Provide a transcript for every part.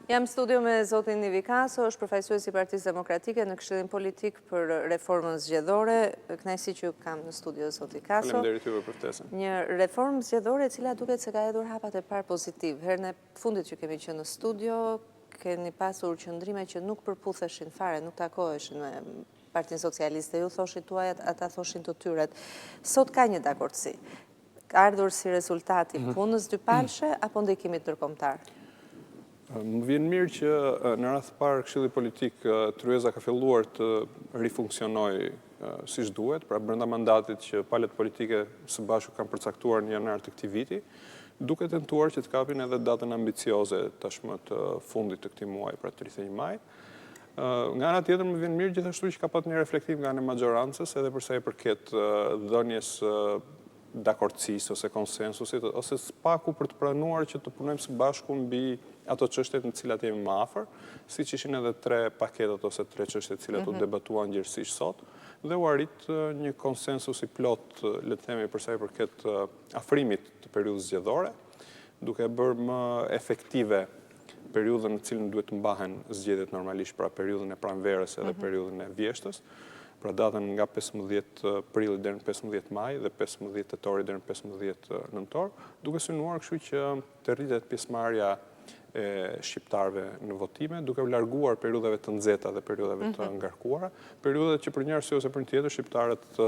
Jam studio me zotin Ivi Kaso, është përfaqësues i Partisë Demokratike në Këshillin Politik për Reformën Zgjedhore. Kënaqësi që kam në studio zoti Kaso. Faleminderit juve për ftesën. Një reformë zgjedhore e cila duket se ka hedhur hapat e parë pozitiv. Herën e fundit që kemi qenë në studio, keni pasur qëndrime që nuk përputheshin fare, nuk takoheshin me Partinë Socialiste. Ju thoshin tuajat, ata thoshin të tyret. Sot ka një dakordsi. Ka ardhur si rezultati punës dypalshe apo ndikimit ndërkombëtar? Më vjen mirë që në radhë parë Këshilli Politik Tryeza ka filluar të rifunksionojë siç duhet, pra brenda mandatit që palët politike së bashku kanë përcaktuar në janar të këtij viti, duke tentuar që të kapin edhe datën ambicioze tashmë të fundit të këtij muaji, pra 31 maj. Nga ana tjetër më vjen mirë gjithashtu që ka pasur një reflektim nga ana e majorancës edhe për sa i përket dhënies dakordësisë ose konsensusit, ose spaku për të pranuar që të punojmë së bashku mbi ato çështjet në të cilat jemi më afër, siç ishin edhe 3 paketet ose 3 çështje të cilat u debatuan gjërësisht sot, dhe u arrit një konsensus i plot, le të themi, për sa i përket afrimit të periudhës zgjedhore, duke bërë më efektive periudhën në cilën duhet të mbahen zgjedhjet normalisht, pra periudhën e pranverës edhe periudhën e vjeshtës, pra datën nga 15 prilli deri në 15 maj dhe 15 tetori deri në 15 nëntor, duke synuar kështu që të rritet pjesëmarrja e shqiptarëve në votime, duke u larguar periudhave të nxehta dhe periudhave të ngarkuara, periudhat që për një arsye ose për një tjetër shqiptarët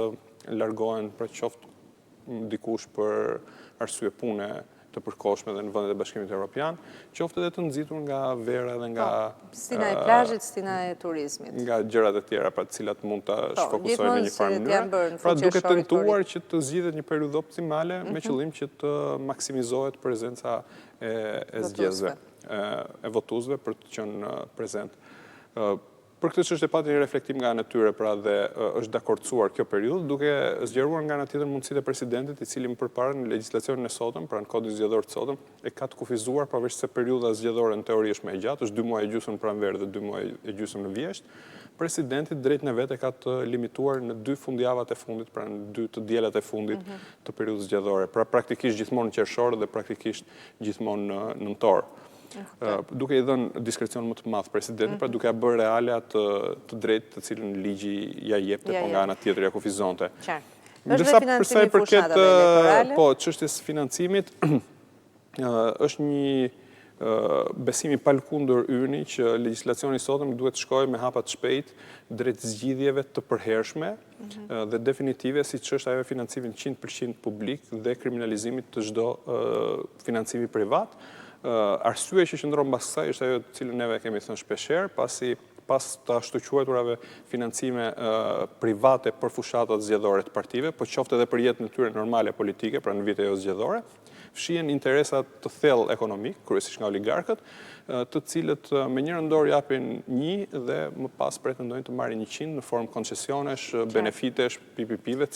largohen për qoftë dikush për arsye pune të përkohshme dhe në vendet e Bashkimit Evropian, qoftë edhe të nxitur nga vera dhe nga stina e plazhit, stina e turizmit. Nga gjërat e tjera, pra të cilat mund ta shfokusojnë në një farë mënyrë. Pra duke tentuar që të zgjidhet një periudhë optimale me qëllim që të maksimizohet prezenca e zgjedhësve, e votuesve për të qenë prezent. Për këtë çështje pati një reflektim nga ana e tyre, pra dhe është dakordsuar kjo periudhë, duke zgjeruar nga ana tjetër mundësitë e presidentit, i cili më përpara në legjislacionin e sotëm, pra në kodin zgjedhor të sotëm, e ka të kufizuar pavarësisht se periudha zgjedhore në teori është më e gjatë, është 2 muaj e gjysmë pranverë dhe 2 muaj e gjysmë në vjeshtë. Presidenti drejtën e vet e ka të limituar në 2 fundjavat e fundit, pra në 2 të diellat e fundit të periudhës zgjedhore, pra praktikisht gjithmonë në qershor dhe praktikisht gjithmonë në nëntor. Duke i dhënë diskrecion më të madh presidentit, pra duke bërë reale atë të drejtë të cilën ligji ja jepte, po nga ana tjetër ja kufizonte. Ndërsa për sa i përket çështjes së financimit, është një besim i palkundur yni që legjislacioni i sotëm duhet të shkojë me hapa të shpejt drejt zgjidhjeve të përhershme dhe definitive, siç është ajo financimi 100% publik dhe kriminalizimit të çdo financimi privat. Arsyeja që qëndron mbas kësaj është ajo të cilën neve kemi thënë shpeshherë, pasi pas të ashtu quajturave financime private për fushatat zgjedhore të partive, po qoftë edhe për jetën e tyre normale politike, pra në vite jo zgjedhore, fshihen interesat të thellë ekonomik, kryesisht nga oligarkët, të cilët me njërin dorë japin 1 dhe më pas pretendojnë të marrin 100 në formë koncesionesh, benefitesh, PPP-ve,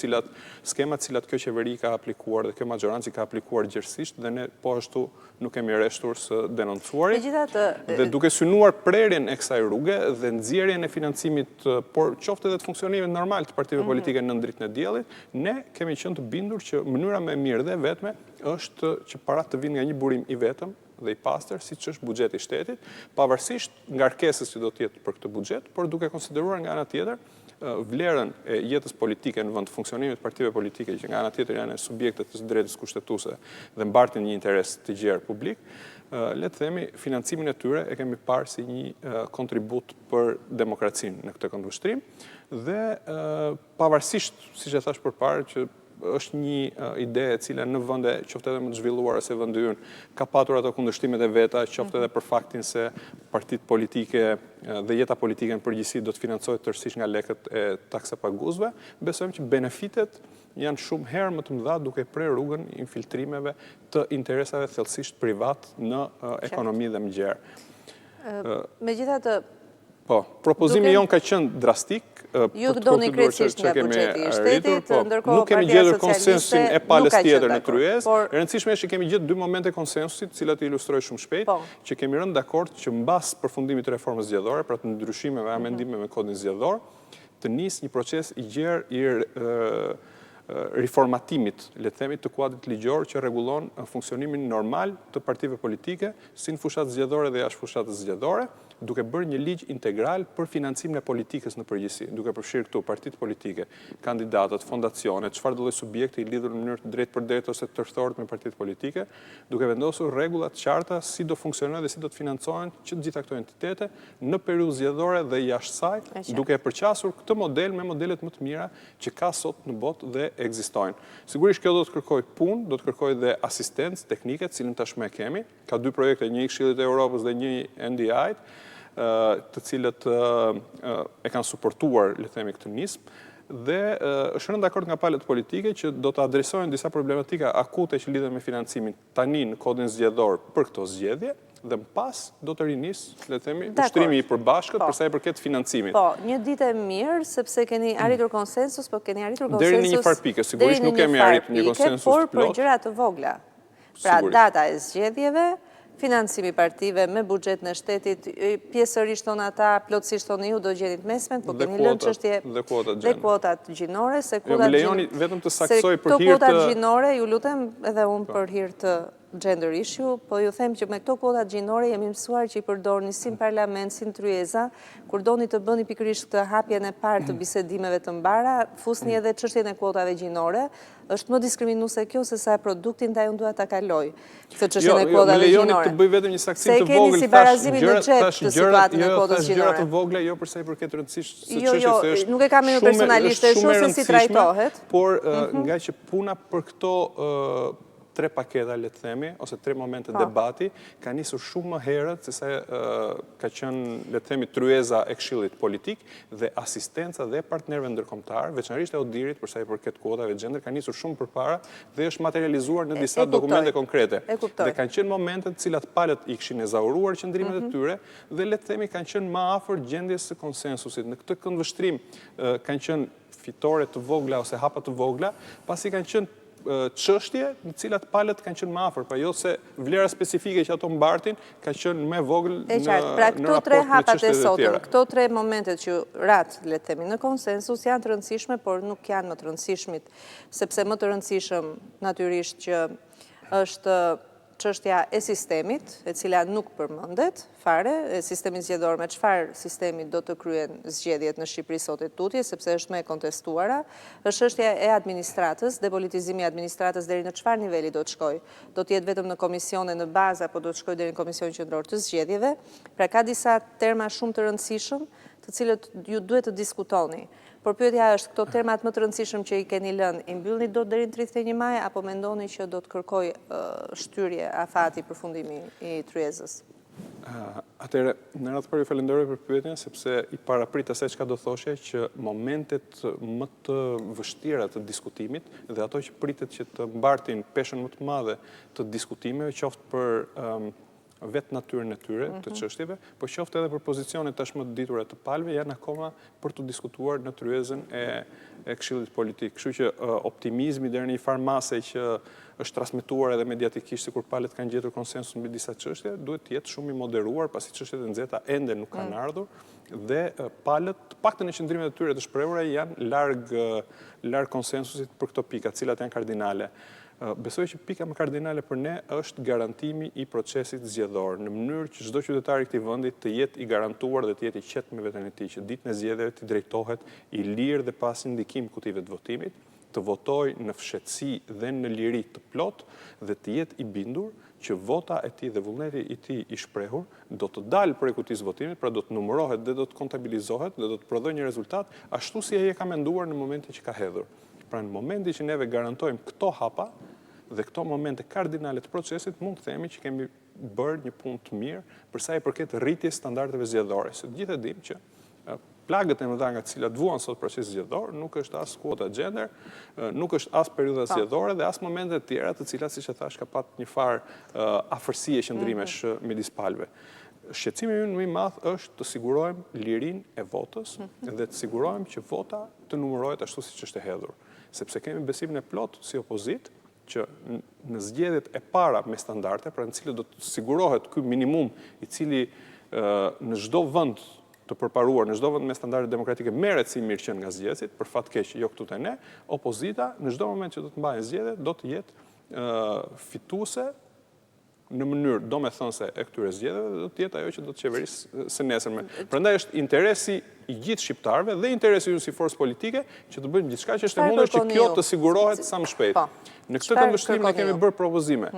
skemat cilat kjo qeveri ka aplikuar dhe kjo majoranci ka aplikuar gjërësisht dhe ne po ashtu nuk kemi rreshtur së denoncuarit. Dhe duke synuar prerjen e kësaj rruge dhe nxjerrjen e financimit, por qoftë edhe të funksionimit normal të partive politike në dritën e diellit, ne kemi qenë të bindur që mënyra më e mirë dhe vetme është që parat të vinë nga një burim i vetëm dhe i pastër, siç është buxheti i shtetit, pavarësisht ngarkesës që do të jetë për këtë buxhet, por duke konsideruar nga ana tjetër vlerën e jetës politike në vend të funksionimit të partive politike, që nga ana tjetër janë subjektet të drejtës kushtetuese dhe mbartin një interes të gjerë publik, le të themi, financimin e tyre e kemi parë si një kontribut për demokracinë në këtë këndvështrim, dhe pavarësisht, siç e thash përpara, që është një ide e cila në vende qoftë edhe më të zhvilluara se vendi ynë ka patur ato kundërshtimet e veta, qoftë edhe për faktin se partitë politike dhe jeta politike në përgjithësi do të financohet tërësisht nga lekët e taksapaguesve, besojmë që benefitet janë shumë herë më të mëdha duke prerë rrugën infiltrimeve të interesave thellësisht privat në ekonomi dhe më gjerë. Megjithatë, propozimi jon ka qenë drastik. Ju doni krejtësisht nga buxheti i shtetit, ndërkohë nuk kemi gjetur konsensusin e palës tjetër në kryes. E rëndësishme është që kemi gjetur 2 momente konsensusit, cilat i ilustroj shumë shpejt, që kemi rënë dakord që mbas përfundimit të reformës zgjedhore, pra të ndryshimeve, amendimeve me kodin zgjedhor, të nis një proces i gjerë riformatimit, le themi, të kuadrit ligjor që rregullon funksionimin normal të partive politike, si në fushat zgjedhore dhe jashtë fushatës zgjedhore, duke bërë një ligj integral për financimin e politikës në përgjithësi, duke përfshirë këtu partitë politike, kandidatët, fondacionet, çfarëdo lloj subjekti i lidhur në mënyrë drejt për drejt ose të rrethohet me partitë politike, duke vendosur rregulla të qarta si do funksionojnë dhe si do të financohen që të gjitha këto entitete në periudhë zgjedhore dhe jashtë saj, duke e përqasur këtë model me modelet më të mira që ka sot në botë dhe ekzistojnë. Sigurisht kjo do të kërkojë punë, do të kërkojë dhe asistencë teknike, cilën tashmë e kemi. Ka dy projekte, një i Këshillit të Evropës dhe një i NDI-t, të cilët e kanë suportuar, le themi, këtë nismë, dhe është rënë dakord nga palët politike që do të adresojnë disa problematika akute që lidhen me financimin tani në kodin zgjedhor për këto zgjedhje, dhe më pas do të rinis, le themi, ushtrimi i përbashkët për sa i përket financimit. Po, një ditë e mirë, sepse keni arritur konsensus, po keni arritur konsensus deri në një farë pike, sigurisht nuk kemi arritur një konsensus të plot. Por për gjëra të vogla. Pra data e zgjedhjeve, financimi partive me buxhet në shtetit, pjesërisht tonë ata, plotësisht tonë ju do gjenit mesmen, po keni lënë çështje dhe kuotat gjinore, se këto kuotat gjinore, ju lutem edhe unë për hir të gender issue, po ju them që me këto kuotat gjinore jemi mësuar që i përdorni si në parlament, si në tryeza, kur doni të bëni pikërisht këtë hapjen e parë të bisedimeve të mbara, fusni edhe çështjen e kuotave gjinore, është më diskriminuese kjo se sa produktin ndaj unë dua ta kaloj. Këtë çështjen e kuotave gjinore. Lejoni të bëj vetëm një saksim të vogël, se keni si barazimin në xhep të situatën e kuotës gjinore. Gjëra të vogla, jo përsa i përket rëndësisht së çështjes se është nuk e kam në personalisht, është shumë se si trajtohet. Por nga që puna për këto 3 paketa, le të themi, ose 3 momente debati, ka nisur shumë më herët se sa ka qenë, le të themi, tryeza e Këshillit politik dhe asistenca dhe partnerëve ndërkombëtar, veçanërisht e ODIR-it për sa i përket kuotave gender, ka nisur shumë përpara dhe është materializuar në disa dokumente konkrete. Dhe kanë qenë momente të cilat palët i kishin ezauruar qëndrimet e tyre dhe le të themi kanë qenë më afër gjendjes së konsensusit. Në këtë këndvështrim kanë qenë fitore të vogla ose hapa të vogla, pasi kanë qenë çështje në cilat palët kanë qenë më afër, pa jo se vlera specifike që ato mbartin ka qenë më vogël në raport me çështjet e tjera. Këto 3 momentet që rat, le të themi, në konsensus janë të rëndësishme, por nuk janë më të rëndësishmit, sepse më të rëndësishëm natyrisht që është çështja e sistemit, e cila nuk përmendet fare, e sistemi zgjedhor me çfarë sistemi do të kryen zgjedhjet në Shqipëri sot e tutje, sepse është më e kontestuara, është çështja e administratës, depolitizimi i administratës deri në çfarë niveli do të shkojë. Do të jetë vetëm në komisione në bazë apo do të shkojë deri në Komisionin Qendror të Zgjedhjeve. Pra ka disa terma shumë të rëndësishëm, të cilët ju duhet të diskutoni. Por pyetja është, këto termat më të rëndësishëm që i keni lënë, i mbyllni dot deri në 31 maj apo mendoni që do të kërkoj shtyrje afati përfundimi i tryezës? Atëherë, në radhë parë ju falenderoj për pyetjen, sepse i paraprit asaj çka do thoshe që momentet më të vështira të diskutimit dhe ato që pritet që të mbartin peshën më të madhe të diskutimeve, qoftë për vetë natyrën e tyre të çështjeve, po qoftë edhe për pozicionet tashmë të ditura të palëve, janë akoma për të diskutuar në tryezën e Këshillit politik. Kështu që optimizmi deri në një farë mase që është transmetuar edhe mediatikisht sikur palët kanë gjetur konsensus mbi disa çështje, duhet të jetë shumë i moderuar, pasi çështjet e nxehta ende nuk kanë ardhur dhe palët, paktën në qëndrimet e tyre të shprehura janë larg konsensusit për këto pika, cilat janë kardinale. Besoj që pika më kardinale për ne është garantimi i procesit zgjedhor, në mënyrë që çdo qytetar i këtij vendi të jetë i garantuar dhe të jetë i qetë me veten e tij, që ditën e zgjedhjeve të drejtohet i lirë dhe pas ndikim kutive të votimit, të votojë në fshehtësi dhe në liri të plot dhe të jetë i bindur që vota e tij dhe vullneti i tij i shprehur do të dalë prej kutisë votimit, pra do të numërohet dhe do të kontabilizohet dhe do të prodhojë një rezultat ashtu si ai e ka menduar në momentin që ka hedhur. Pra në momentin që neve garantojmë këto hapa dhe këto momente kardinale të procesit, mund të themi që kemi bërë një punë të mirë për sa i përket rritjes standardeve zgjedhore. Se të gjithë e dim që plagët e mëdha nga të cilat vuan sot procesi zgjedhor nuk është as kuota gender, nuk është as periudha zgjedhore dhe as momente të tjera të cilat, siç e thash, ka pat një farë afërsie qëndrimesh midis palëve. Shqetësimi ynë më i madh është të sigurojmë lirinë e votës dhe të sigurojmë që vota të numërohet ashtu siç është e hedhur. Sepse kemi besimin e plot si opozitë që në zgjedhjet e para me standarde, pra në cilët do të sigurohet ky minimum i cili në çdo vend të përparuar në çdo vend me standarde demokratike merret si mirëqen nga zgjedhësit, për fat keq jo këtu te ne, opozita në çdo moment që do të mbajë zgjedhje do të jetë fituese në mënyrë domethënëse e këtyre zgjedhjeve, do të jetë ajo që do të qeverisë së nesërme. Prandaj është interesi i gjithë shqiptarëve dhe interesi ynë si forcë politike që të bëjmë gjithçka që është e mundur që kjo të sigurohet sa më shpejt. Në këtë këndvështrim ne kemi bërë propozime.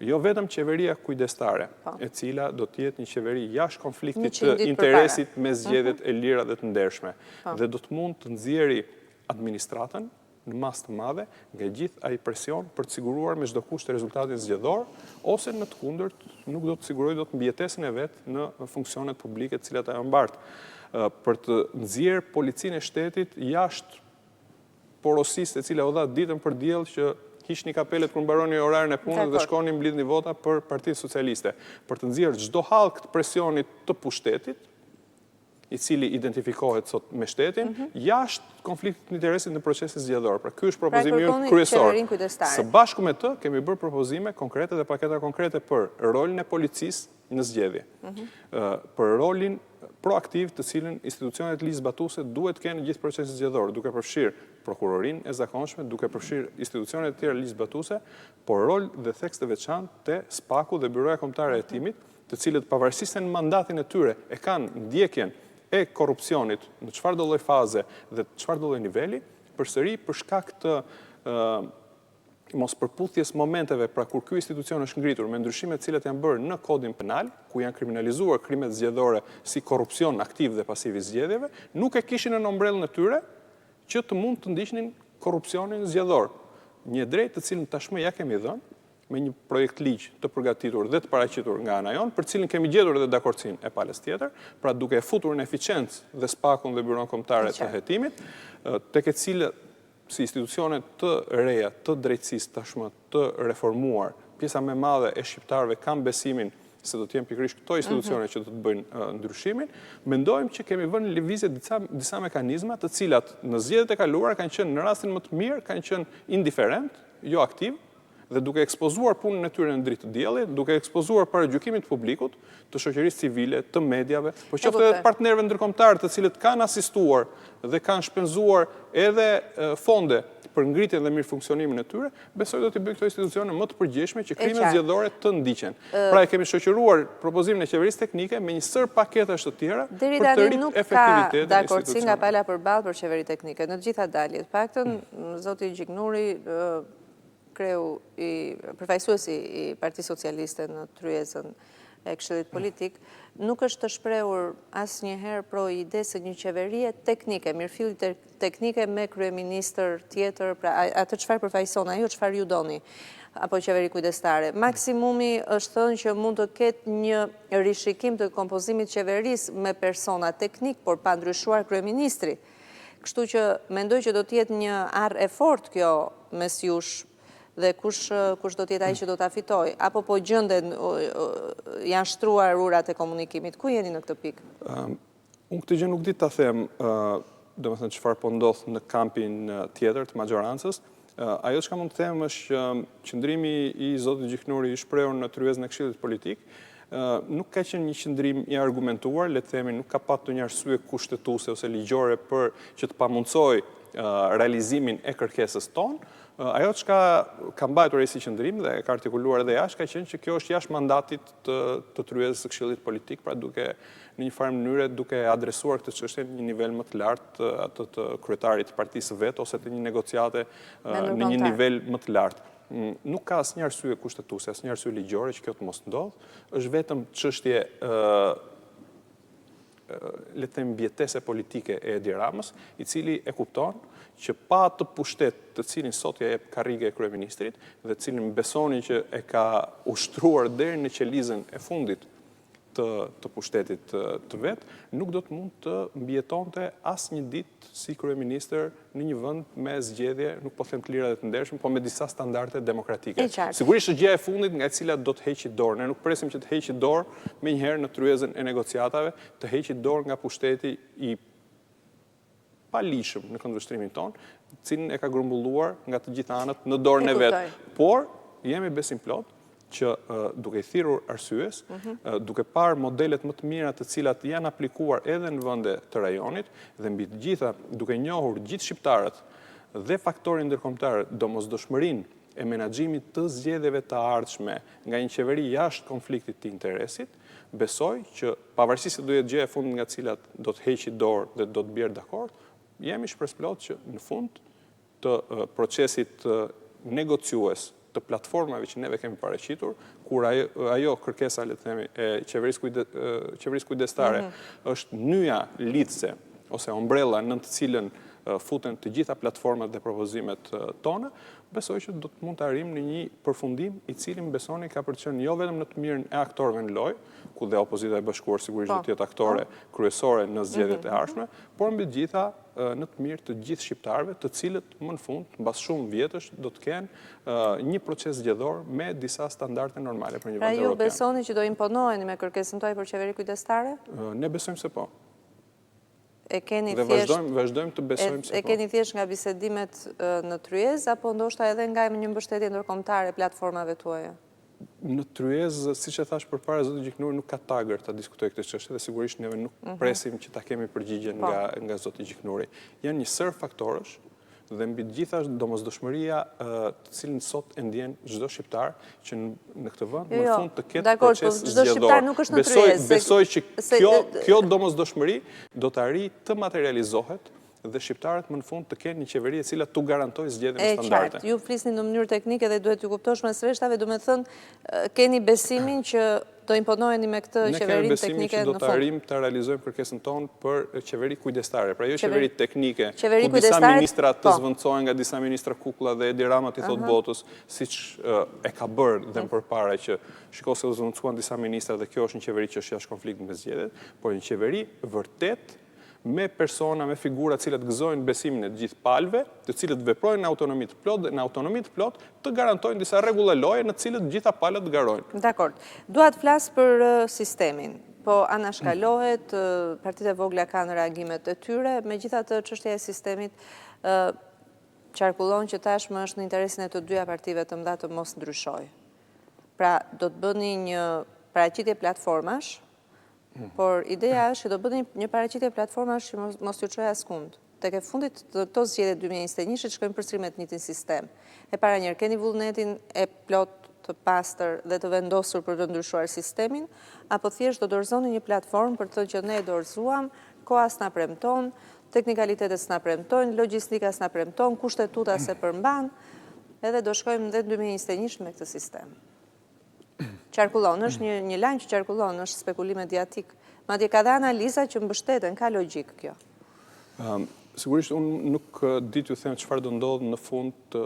Jo vetëm qeveria kujdestare, e cila do të jetë një qeveri jashtë konfliktit të interesit me zgjedhjet e lira dhe të ndershme, dhe do të mund të nxjerrë administratën në masë të madhe nga gjithë ai presion për të siguruar me çdo kusht rezultatin zgjedhor, ose në të kundërt nuk do të sigurojë dot mbjetesën e vet në funksionet publike të cilat ajo mbart, për të nxjerrë policinë e shtetit jashtë porosisë e cila u dha ditën për diell që hiqni kapelet kur mbaroni orarin e punës dhe shkoni mblidhni vota për Partinë Socialiste, për të nxjerrë çdo hallk të presionit të pushtetit, i cili identifikohet sot me shtetin, jashtë konfliktit të interesit në procesin zgjedhor. Pra ky është propozimi ynë kryesor. Së bashku me të kemi bërë propozime konkrete dhe paketa konkrete për rolin e policisë në zgjedhje, për rolin proaktiv të cilën institucionet ligjzbatuese duhet të kenë në gjithë procesin zgjedhor, duke përfshirë prokurorinë e zakonshme, duke përfshirë institucionet të tjera ligjzbatuese, por rol dhe theks të veçantë te SPAK-u dhe Byroja Kombëtare e Hetimit, të cilët pavarësisht se në mandatin e tyre e kanë ndjekjen e korrupsionit në çfarëdo lloj faze dhe çfarëdo lloj niveli, përsëri për shkak të mos përputhjes momenteve, pra kur ky institucion është ngritur me ndryshimet të cilat janë bërë në kodin penal, ku janë kriminalizuar krimet zgjedhore si korrupsion aktiv dhe pasiv i zgjedhjeve, nuk e kishin në ombrellën e tyre që të mund të ndiqnin korrupsionin zgjedhor. Një drejtë të cilën tashmë ja kemi dhënë me një projekt ligj të përgatitur dhe të paraqitur nga ana jon, për cilin kemi gjetur edhe dakordsinë e palës tjetër, pra duke e futur në eficiencë dhe SPAK-un dhe Byronë Kombëtare të Hetimit, tek e cilët si institucione të reja të drejtësisë tashmë të reformuar, pjesa më e madhe e shqiptarëve kanë besimin se do të jenë pikërisht këto institucione që do të bëjnë ndryshimin, mendojmë që kemi vënë në lëvizje disa mekanizma të cilat në zgjedhjet e kaluara kanë qenë në rastin më të mirë, kanë qenë indiferent, jo aktiv, dhe duke ekspozuar punën e tyre në dritë të diellit, duke ekspozuar paragjykimit të publikut, të shoqërisë civile, të mediave, por qoftë edhe të partnerëve ndërkombëtar, të cilët kanë asistuar dhe kanë shpenzuar edhe fonde për ngritjen dhe mirë funksionimin e tyre, besoj do t'i bëjë këto institucione më të përgjegjshme që krimet zgjedhore të ndiqen. Pra e kemi shoqëruar propozimin e qeverisë teknike me një sër paketash të tjera për të rritur efektivitetin e institucionit. Dakordsi nga pala përballë për qeveri teknike në të gjitha daljet. Paktën zoti Gjiknuri, përfaqësuesi i Partisë Socialiste në tryezën e Këshillit Politik, nuk është të shprehur asnjëherë pro ide se një qeverie teknike, mirëfilli teknike me kryeministër tjetër, pra atë çfarë përfaqëson ajo, çfarë ju doni, apo qeveri kujdestare. Maksimumi është thënë që mund të ketë një rishikim të kompozimit qeverisë me persona teknik, por pa ndryshuar kryeministri. Kështu që mendoj që do të jetë një arë e fortë kjo mes jush dhe kush do tjetë ai që do ta fitoj, apo po gjenden janë shtruar urat e komunikimit. Ku jeni në këtë pikë? Unë këtë gjë nuk di ta them, domethënë çfarë po ndodh në kampin tjetër të majorancës. Ajo çka mund të them është që qëndrimi i zotit Gjiknuri i shprehur në tryezën e Këshillit Politik nuk ka qenë një qëndrim i argumentuar, le të themi, nuk ka patur një arsye kushtetuese ose ligjore për që të pamundsoj realizimin e kërkesës tonë. Ajo që ka mbajtur si qëndrim dhe ka artikuluar edhe jashtë, ka qenë që kjo është jashtë mandatit të tryezës së Këshillit Politik, pra duke në një farë mënyre duke adresuar këtë çështje në një nivel më të lartë, atë të kryetarit të partisë vet ose të një negociate në një nivel më të lartë. Nuk ka asnjë arsye kushtetuese, asnjë arsye ligjore që kjo të mos ndodhë, është vetëm çështje le të them mbjetese politike e Edi Ramës, i cili e kupton që pa të pushtet të cilin sot ja jep karrige e kryeministrit dhe të cilin besoni që e ka ushtruar deri në qelizën e fundit të pushtetit të vet, nuk do të mund të mbjetonte asnjë ditë si kryeministër në një vend me zgjedhje, nuk po them të lira dhe të ndershme, po me disa standarde demokratike. Sigurisht është gjëja e fundit nga e cila do të heqi dorë. Ne nuk presim që të heqi dorë menjëherë në tryezën e negociatave, të heqi dorë nga pushteti i palishëm në këndvështrimin tonë, cilin e ka grumbulluar nga të gjitha anët në dorën e vet. Por jemi besim plot që duke i thirrur arsyes, duke parë modelet më të mira të cilat janë aplikuar edhe në vende të rajonit dhe mbi të gjitha duke njohur gjithë shqiptarët dhe faktorin ndërkombëtar, domosdoshmërinë e menaxhimit të zgjedhjeve të ardhshme nga një qeveri jashtë konfliktit të interesit, besoj që pavarësisht se do jetë gjëja e fundit nga cilat do të heqi dorë dhe do të bjerë dakord, jemi shpresplot që në fund të procesit negociues të platformave që neve kemi paraqitur, kur ajo kërkesa, le të themi, e qeverisë kujdestare është nyja lidhse ose ombrella në të cilën futen të gjitha platformat dhe propozimet tona, besoj që do të mund të arrijmë në një përfundim i cili më besoni ka për të qenë jo vetëm në të mirën e aktorëve në lojë, ku dhe Opozita e bashkuar sigurisht do të jetë aktore kryesore në zgjedhjet e ardhshme, por mbi të gjitha në të mirë të gjithë shqiptarëve, të cilët më në fund, mbas shumë vjetësh, do të kenë një proces zgjedhor me disa standarde normale për një vend evropian. Pra ju besoni që do imponoheni me kërkesën tuaj për qeveri kujdestare? Ne besojmë se po. Dhe vazhdojmë të besojmë se po. E keni thjesht nga bisedimet në tryez, apo ndoshta edhe nga një mbështetje ndërkombëtare platformave tuaja? Në tryez, siç e thash përpara, zoti gjyknori nuk ka tagër ta diskutojë këtë çështje dhe sigurisht neve nuk presim që ta kemi përgjigjen nga zoti gjyknori. Janë një sër faktorësh dhe mbi të gjitha domosdoshmëria të cilën sot e ndjen çdo shqiptar që në këtë vend në fund të ketë proces zgjedhor. Çdo shqiptar nuk është në tryez. Besoj që kjo domosdoshmëri do të arrijë të materializohet dhe shqiptarët më në fund të kenë një qeveri e cila tu garantoj zgjedhje me standarde. Ju flisni në mënyrë teknike dhe duhet ju kuptosh mes rreshtave, do me thënë keni besimin që do imponoheni me këtë qeverin teknike në fund. Ne kemi besimin që do të arrijmë të realizojmë kërkesën tonë për qeveri kujdestare. Pra jo qeveri teknike, ku disa ministra të zvendçohen nga disa ministra kukulla dhe Edi Rama i thot botës, siç e ka bërë dhe më përpara që shiko se u zvendçuan disa ministra dhe kjo është një qeveri që është jashtë konfliktit me zgjedhjet, por një qeveri vërtet me persona, me figura cilat gëzojnë besimin e gjithë palëve, të cilët veprojnë në autonomi të plot dhe në autonomi të plot të garantojnë disa rregulla loje në të cilët gjitha palët garojnë. Dakor. Dua të flas për sistemin. Po anashkalohet, partitë e vogla kanë reagimet e tyre, megjithatë çështja e sistemit qarkullon që tashmë është në interesin e të dyja partive të mëdha të mos ndryshojë. Pra, do të bëni një paraqitje platformash, por ideja është që do bëni një paraqitje platformash që mos ju çojë askund. Tek e fundit të këto zgjedhje 2021 shkojmë përsëri me të njëjtin sistem. E para njëherë keni vullnetin e plot të pastër dhe të vendosur për të ndryshuar sistemin, apo thjesht do dorëzoni një platformë për të thënë që ne e dorëzuam, koha s'na premton, teknikalitetet s'na premtojnë, logjistika s'na premton, kushtetuta se përmban, edhe do shkojmë dhe në 2021 me këtë sistem. Qarkullon, është një lajm që qarkullon, është spekulim mediatik. Madje ka dhe analiza që mbështeten, ka logjik kjo. Sigurisht, unë nuk di t'ju them çfarë do ndodhë në fund të,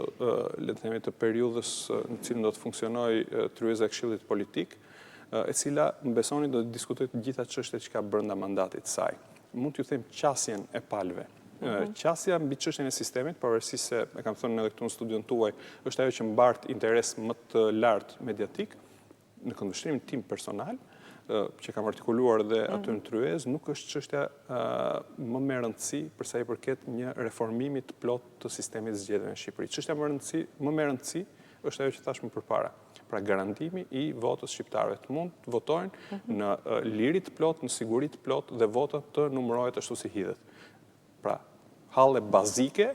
le të themi, të periudhës në cilën do të funksionojë tryeza e Këshillit Politik, e cila, më besoni, do të diskutojë të gjitha çështjet që ka brenda mandatit të saj. Mund t'ju them qasjen e palëve. Qasja mbi çështjen e sistemit, pavarësisht se, e kam thënë edhe këtu në studion tuaj, është ajo që mbart interes më të lartë mediatik, në këndvështrimin tim personal, që kam artikuluar dhe aty në tryez, nuk është çështja më me rëndësi përsa i përket një reformimi të plot të sistemit zgjedhjeve në Shqipëri. Çështja më me rëndësi është ajo që thash më përpara. Pra garantimi i votës shqiptarëve të mund të votojnë në liri të plot, në siguri të plot dhe vota të numërohet ashtu si hidhet. Pra, halle bazike,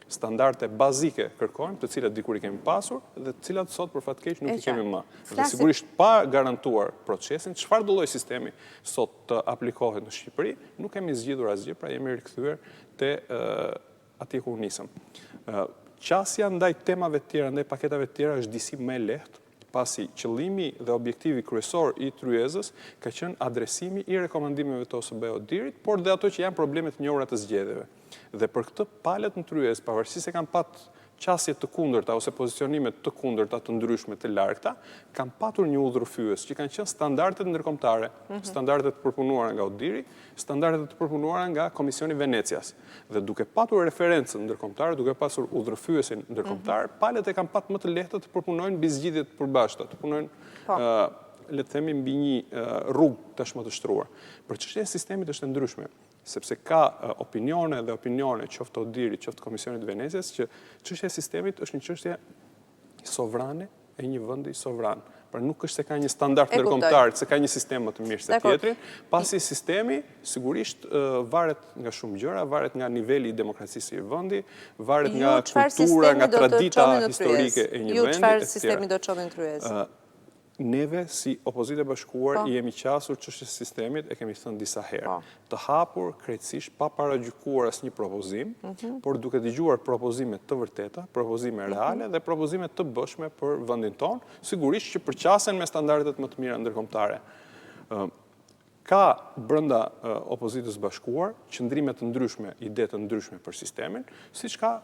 standarde bazike kërkojmë, të cilat dikur i kemi pasur dhe të cilat sot për fat keq nuk i kemi më. Dhe sigurisht pa garantuar procesin, çfarë do lloj sistemi sot të aplikohet në Shqipëri, nuk kemi zgjidhur asgjë, pra jemi rikthyer te atje ku nisëm. Qasja ndaj temave të tjera, ndaj paketave të tjera është disi më e lehtë, pasi qëllimi dhe objektivi kryesor i tryezës ka qenë adresimi i rekomandimeve të OSBE-dirit, por dhe ato që janë problemet të njohura të zgjedhjeve. Dhe për këtë palët në tryezë, pavarësisht se kanë pat qasje të kundërta ose pozicionimet të kundërta të ndryshme të largëta, kanë patur një udhërfyes që kanë qenë standardet ndërkombëtare, standardet të përpunuara nga ODIHR-i, standardet të përpunuara nga Komisioni Venecias. Dhe duke patur referencën ndërkombëtare, duke pasur udhërfyesin ndërkombëtar, palët e kanë pat më të lehta të përpunojnë mbi zgjidhjet të përbashkëta, të punojnë le të themi mbi një rrugë tashmë të shtruar. Për çështjen e sistemit është e ndryshme, sepse ka opinione dhe opinione, qoftë ODIHR-i, qoftë Komisionit Venecias, që çështja e sistemit është një çështje sovrane e një vendi sovran. Pra nuk është se ka një standard ndërkombëtar, se ka një sistem më të mirë se tjetrin, pasi sistemi sigurisht varet nga shumë gjëra, varet nga niveli i demokracisë i vendi, varet nga kultura, nga tradita historike e një vendi. Ju çfarë sistemi do të çonin kryes? Neve, si Opozitë e Bashkuar, jemi qasur çështjes sistemit, e kemi thënë disa herë. Të hapur, krejtësisht, pa paragjykuar asnjë propozim, por duke dëgjuar propozime të vërteta, propozime reale dhe propozime të bëshme për vendin tonë, sigurisht që përqasen me standardet më të mira ndërkombëtare. Ka brenda Opozitës Bashkuar qëndrime të ndryshme, ide të ndryshme për sistemin, siç ka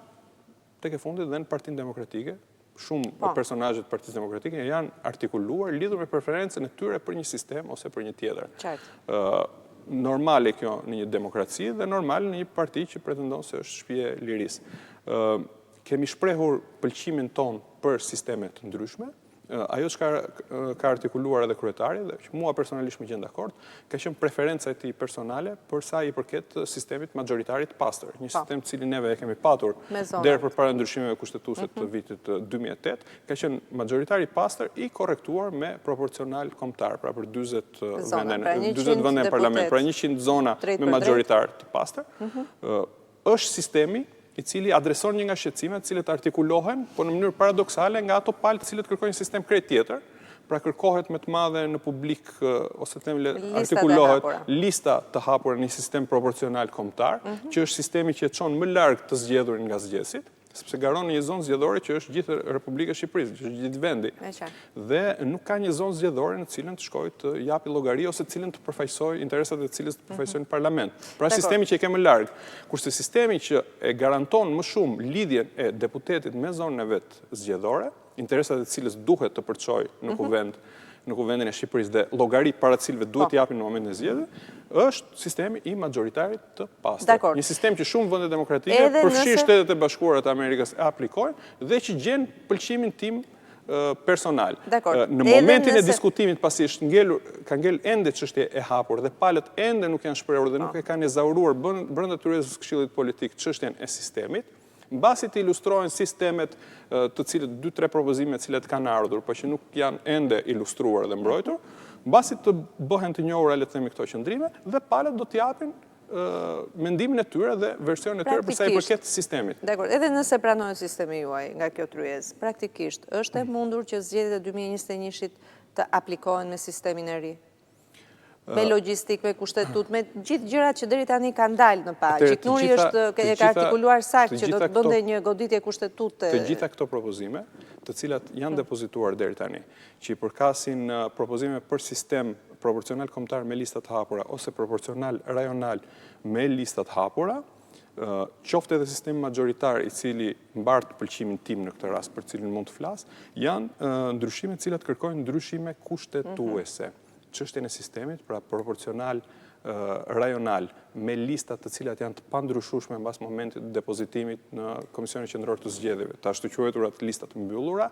tek e fundit dhe në Partinë Demokratike. Shumë personazhet Partisë Demokratike janë artikuluar lidhur me preferencën e tyre për një sistem ose për një tjetër. Normale kjo në një demokraci dhe normale në një parti që pretendon se është shtëpia e lirisë. Kemi shprehur pëlqimin ton për sisteme të ndryshme. Ajo që ka artikuluar edhe kryetari, dhe që mua personalisht më gjen dakord, ka qenë preferenca e tij personale për sa i përket sistemit majoritarit pastër, një sistem të cilin neve e kemi patur deri përpara ndryshimeve kushtetuese të vitit 2008, ka qenë majoritari pastër i korrektuar me proporcional kombëtar, pra për 40 vende në parlament, pra 100 zona me majoritar të pastër. Është sistemi i cili adreson një nga shqetësimet cilët artikulohen, po në mënyrë paradoksale nga ato palë të cilët kërkojnë një sistem krejt tjetër, pra kërkohet me të madhe në publik, ose artikulohet lista të hapura në një sistem proporcional kombëtar, që është sistemi që e çon më larg të zgjedhurin nga zgjedhësit, sepse garon një zonë zgjedhore që është gjithë Republika e Shqipërisë, që është gjithë vendi. Dhe nuk ka një zonë zgjedhore në cilën të shkojë të japi llogari ose cilën të përfaqësojë interesat e cilës të përfaqësojnë parlament. Pra sistemi që e ke më larg, kurse sistemi që e garanton më shumë lidhjen e deputetit me zonën e vet zgjedhore, interesat e cilës duhet të përçojë në kuvendin e Shqipërisë dhe llogari para cilëve duhet japin në momentin e zgjedhjeve, është sistemi i majoritarit të pastër. Një sistem që shumë vende demokratike, përfshirë Shtetet e Bashkuara të Amerikës, e aplikojnë dhe që gjen pëlqimin tim personal. Në momentin e diskutimit, pasi ka ngel ende çështje e hapur dhe palët ende nuk janë shprehur dhe nuk e kanë ezauruar brenda tyrezës së Këshillit Politik çështjen e sistemit, mbasi të ilustrojnë sistemet të cilët 2-3 propozime të cilat kanë ardhur, por që nuk janë ende ilustruar dhe mbrojtur, mbasi të bëhen të njohura le të themi këto qëndrime dhe palët do të japin mendimin e tyre dhe versionin e tyre për sa i përket sistemit. Dakor, edhe nëse pranohet sistemi juaj nga kjo tryezë, praktikisht është e mundur që zgjedhjet e 2021-shit të aplikohen me sistemin e ri? Me logjistik, me kushtetut, me gjithë gjërat që deri tani kanë dalë në palë. Gjiknuri e ka artikuluar saktë që do të bënde një goditje kushtetute. Të gjitha këto propozime, të cilat janë depozituar deri tani, që i përkasin propozime për sistem proporcional kombëtar me listat hapura ose proporcional rajonal me listat hapura, qoftë edhe sistemi majoritar i cili mbart pëlqimin tim në këtë rast për cilin mund të flas, janë ndryshime të cilat kërkojnë ndryshime kushtetuese. Çështjen e sistemit, pra proporcional rajonal, me listat të cilat janë të pandryshueshme mbas momentit të depozitimit në Komisionin Qendror të Zgjedhjeve, të ashtu quheturat listat mbyllura,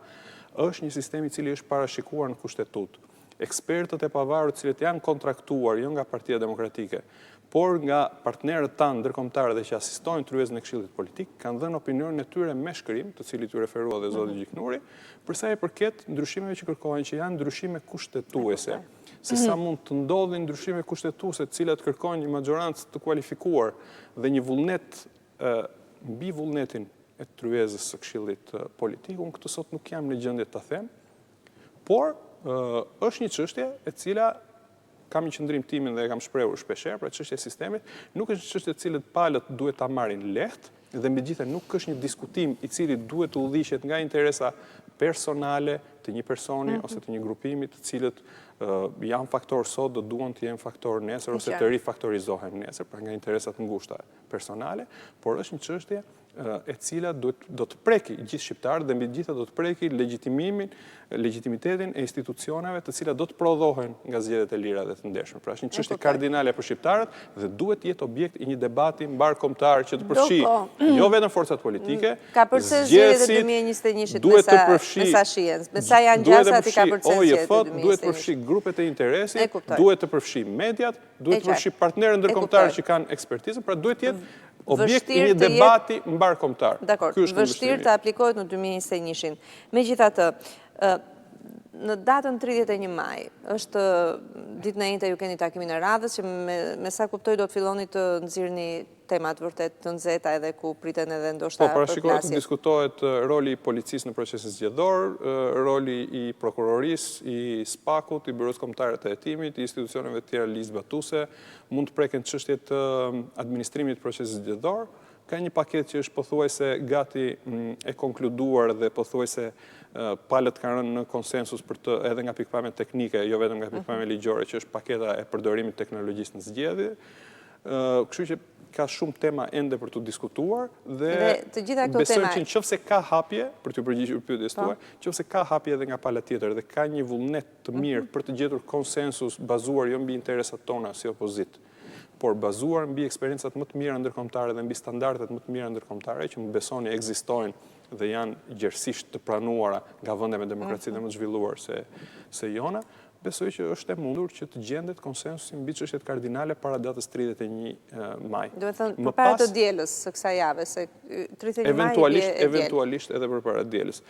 është një sistem i cili është parashikuar në kushtetutë. Ekspertët e pavarur të cilët janë kontraktuar jo nga Partia Demokratike, por nga partnerët tanë ndërkombëtarë dhe që asistojnë tryezën e Këshillit Politik, kanë dhënë opinionin e tyre me shkrim, të cilit ju referua dhe zoti Gjiknuri, përsa e përket ndryshimeve që kërkohen, që janë ndryshime kushtetuese. Se sa mund të ndodhin ndryshime kushtetuese të cilat kërkojnë një majorancë të kualifikuar dhe një vullnet mbi vullnetin e tryezës së Këshillit Politik, unë këtë sot nuk jam në gjendje ta them, por është një çështje e cila kam një qëndrim timin dhe e kam shprehur shpeshherë, pra çështja e sistemit, nuk është një çështje e cilët palët duhet ta marrin lehtë dhe megjithatë nuk është një diskutim i cili duhet të udhëhiqet nga interesa personale të një personi ose të një grupimi të cilët janë faktor sot, do duan të jenë faktor nesër ose të rifaktorizohen nesër, pra nga interesat ngushta personale, por është një çështje e cila do të preki gjithë shqiptarët dhe mbi të gjitha do të preki legitimitetin e institucioneve të cilat do të prodhohen nga zgjedhjet e lira dhe të ndershme. Pra është një çështje kardinale për shqiptarët dhe duhet të jetë objekt i një debati mbarkombëtar që të përfshijë jo vetëm forcat politike, ka përse zgjedhjet e 2021-shit me sa shihen, me sa janë gjasa ti ka përse zgjedhjet e 2021-shit. Duhet të përfshijë grupet e interesit, duhet të përfshijë mediat, duhet të përfshijë partnerë ndërkombëtarë që kanë ekspertizë, pra duhet të jetë objekt i një debati mbarkombëtar. Dakor, vështirë të aplikohet në 2021-shin. Megjithatë, Në datën 31 maj, është ditë në njëjtë ju keni takimin e radhës, që me sa kuptoj do të filloni të nxirrni temat vërtet të nxehta edhe ku priten edhe ndoshta parashikohet të përplasje. diskutohet roli i policisë në procesin zgjedhor, roli i prokurorisë, i SPAK-ut, i Byros Kombëtare të Hetimit, i institucioneve të tjera ligjzbatuese, mund të preken çështjet të administrimit të procesit zgjedhor. Ka një paketë që është pothuajse gati e konkluduar dhe pothuajse palët kanë rënë në konsensus për të edhe nga pikpamje teknike, jo vetëm nga pikpamje ligjore, që është paketa e përdorimit të teknologjisë në zgjedhje. Kështu që ka shumë tema ende për të diskutuar dhe besojmë që nëse ka hapje, për të përgjigjur pyetjes tuaj, nëse ka hapje edhe nga pala tjetër dhe ka një vullnet të mirë për të gjetur konsensus bazuar jo mbi interesat tona si opozitë, por bazuar mbi eksperiencat më të mira ndërkombëtare dhe mbi standardet më të mira ndërkombëtare që më besoni ekzistojnë dhe janë gjerësisht të pranuara nga vende me demokraci dhe më të zhvilluar se jona, besoj që është e mundur që të gjendet konsensusi mbi çështjet kardinale para datës 31 maj. Do të thënë përpara të dielës së kësaj jave, se 31 maj eventualisht edhe përpara dielës.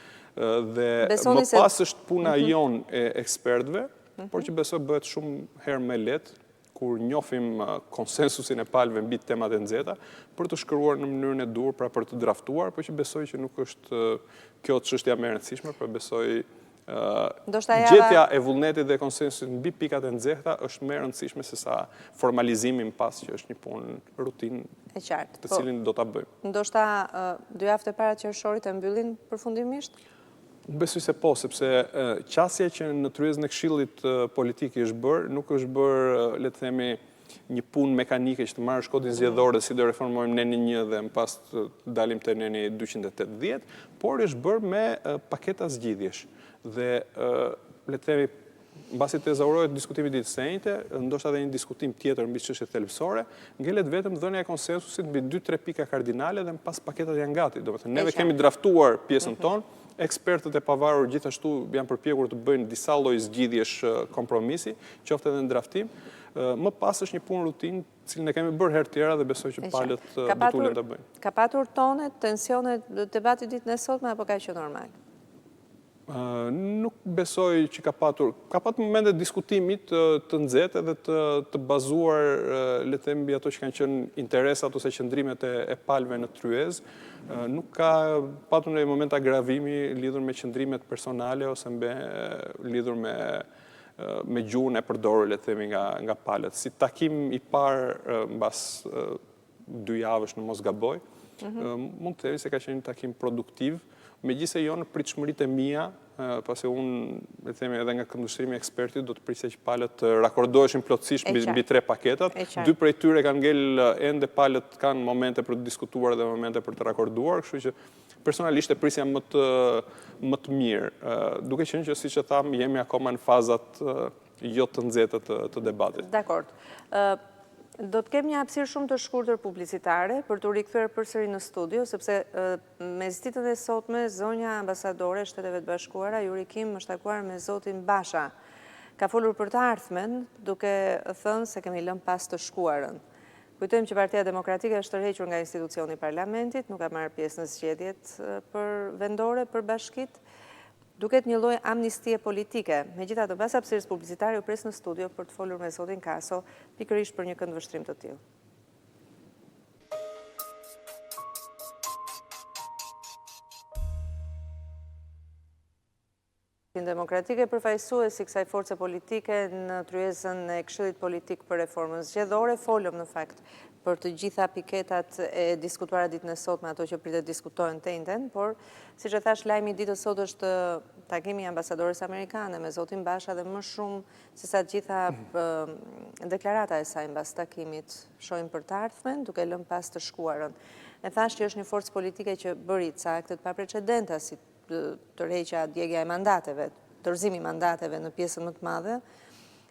Dhe më pas është puna jonë e ekspertëve, por që besoj bëhet shumë herë më lehtë kur njofim konsensusin e palëve mbi temat e nxehta, për të shkruar në mënyrën e duhur, pra për të draftuar, por që besoj që nuk është kjo çështja më e rëndësishme, por besoj gjetja e vullnetit dhe konsensusit mbi pikat e nxehta është më e rëndësishme se sa formalizimi më pas që është një punë rutinë të cilin do ta bëjmë. Ndoshta 2 javë para qershorit e mbyllin përfundimisht? Besoj se po, sepse qasja që në tryezën e Këshillit politik është bërë, nuk është bërë, le të themi, një punë mekanike që të marrë shkodin zgjedhor dhe si do reformojmë neni 1 dhe më pas të dalim të neni 280, por është bërë me paketa zgjidhjesh. Dhe, le të themi, mbasi të ezaurohet diskutimi ditës së njëjte, ndoshta edhe një diskutim tjetër mbi çështjet thelbësore, ngelet vetëm dhënia e konsensusit mbi 2-3 pika kardinale dhe më pas paketat janë gati. Domethënë, neve kemi draftuar pjesën tonë, ekspertët e pavarur gjithashtu janë përpjekur të bëjnë disa lloj zgjidhjesh kompromisi, qoftë edhe në draftim. Më pas është një punë rutinë, cilën e kemi bërë herë tjera dhe besoj që palët do të ulen ta bëjnë. Ka patur tone, tensione debati ditën e sotme apo ka qenë normal? Nuk besoj që ka patur momente diskutimit të nxehtë dhe të bazuar, le të themi, mbi ato që kanë qenë interesat ose qëndrimet e palëve në tryezë. Nuk ka patur në moment agravimi lidhur me qëndrimet personale ose lidhur me gjuhën e përdorur, le të themi, nga palët. Si takim i parë mbas 2 javësh në mos gaboj, mund të themi se ka qenë një takim produktiv, megjithëse jo në pritshmëritë e mia, pasi unë, le të themi, edhe nga këndvështrimi i ekspertit, do të prisja që palët të rakordoheshin plotësisht mbi 3 paketat. 2 prej tyre kanë ngel ende palët kanë momente për të diskutuar dhe momente për të rakorduar, kështu që personalisht e prisja më të mirë. Duke qenë që, siç e tham, jemi akoma në fazat jo të nxehta të debatit. Dakord. Do të kem një hapësirë shumë të shkurtër publicitare për të rikthyer përsëri në studio, sepse mes ditën e sotme zonja ambasadore e Shteteve të Bashkuara, Yuri Kim, është takuar me zotin Basha. Ka folur për të ardhmen, duke thënë se kemi lënë pas të shkuarën. Kujtojmë që Partia Demokratike është tërhequr nga institucioni i Parlamentit, nuk ka marrë pjesë në zgjedhjet vendore për bashkitë. Duket një lloj amnistie politike. Megjithatë, pas hapësirës publicitare u pres në studio për të folur me zotin Kaso, pikërisht për një këndvështrim të tillë. Demokratike përfaqësuesi kësaj force politike në tryezën e Këshillit Politik për Reformën Zgjedhore, folëm në fakt për të gjitha piketat e diskutuara ditën e sotme, ato që pritet diskutohen të njëjtën, por siç e thash, lajmi i ditës sot është takimi i ambasadores amerikane me zotin Basha dhe më shumë se sa të gjitha deklarata e saj mbas takimit shohin për të ardhmen, duke lënë pas të shkuarën. E thash që është një forcë politike që bëri ca akte të paprecedenta, si tërheqja, djegja e mandateve, dorëzimi i mandateve në pjesën më të madhe